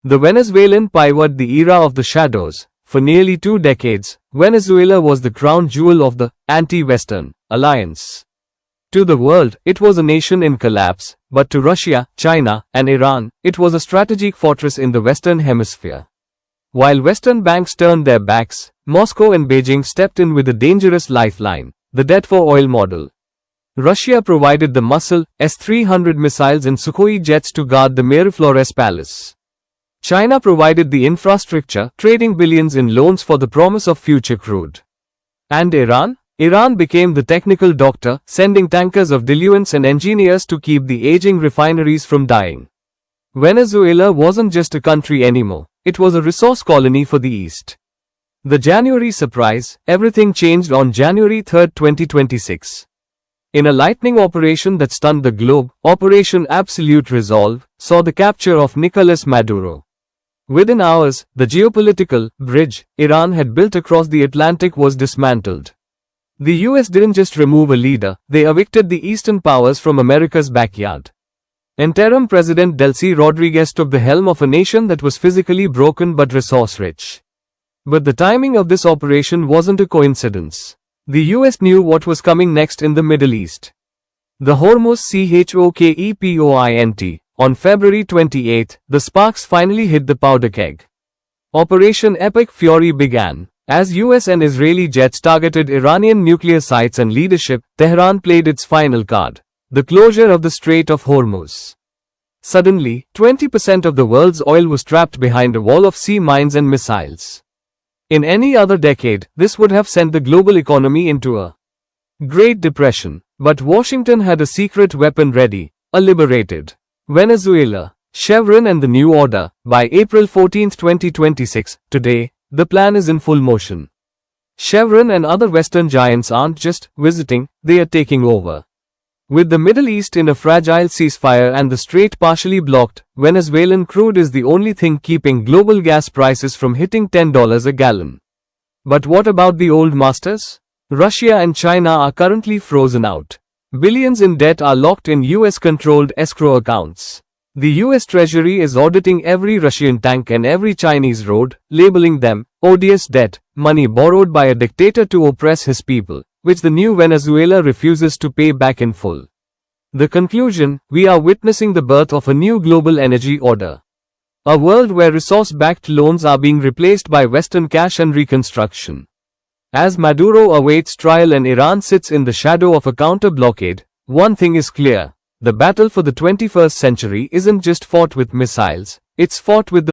The Venezuelan pivot the era of the shadows. For nearly 2 decades, Venezuela was the crown jewel of the anti-Western alliance. To the world, it was a nation in collapse, but to Russia, China, and Iran, it was a strategic fortress in the Western Hemisphere. While Western banks turned their backs, Moscow and Beijing stepped in with a dangerous lifeline, the debt for oil model. Russia provided the muscle, S-300 missiles and Sukhoi jets to guard the Miraflores Palace. China provided the infrastructure, trading billions in loans for the promise of future crude. And Iran? Iran became the technical doctor, sending tankers of diluents and engineers to keep the aging refineries from dying. Venezuela wasn't just a country anymore, it was a resource colony for the East. The January surprise, everything changed on January 3, 2026. In a lightning operation that stunned the globe, Operation Absolute Resolve saw the capture of Nicolas Maduro. Within hours, the geopolitical bridge Iran had built across the Atlantic was dismantled. The US didn't just remove a leader, they evicted the Eastern powers from America's backyard. Interim President Delcy Rodriguez took the helm of a nation that was physically broken but resource-rich. But the timing of this operation wasn't a coincidence. The US knew what was coming next in the Middle East. The Hormuz Chokep. On February 28, the sparks finally hit the powder keg. Operation Epic Fury began. As US and Israeli jets targeted Iranian nuclear sites and leadership, Tehran played its final card, the closure of the Strait of Hormuz. Suddenly, 20% of the world's oil was trapped behind a wall of sea mines and missiles. In any other decade, this would have sent the global economy into a Great Depression. But Washington had a secret weapon ready, a liberated Venezuela. Chevron and the New Order. By April 14, 2026, today, the plan is in full motion. Chevron and other Western giants aren't just visiting, they are taking over. With the Middle East in a fragile ceasefire and the strait partially blocked, Venezuelan crude is the only thing keeping global gas prices from hitting $10 a gallon. But what about the old masters? Russia and China are currently frozen out. Billions in debt are locked in US-controlled escrow accounts. The US Treasury is auditing every Russian tank and every Chinese road, labeling them odious debt, money borrowed by a dictator to oppress his people, which the new Venezuela refuses to pay back in full. The conclusion: we are witnessing the birth of a new global energy order. A world where resource-backed loans are being replaced by Western cash and reconstruction. As Maduro awaits trial and Iran sits in the shadow of a counter-blockade, one thing is clear: the battle for the 21st century isn't just fought with missiles, it's fought with the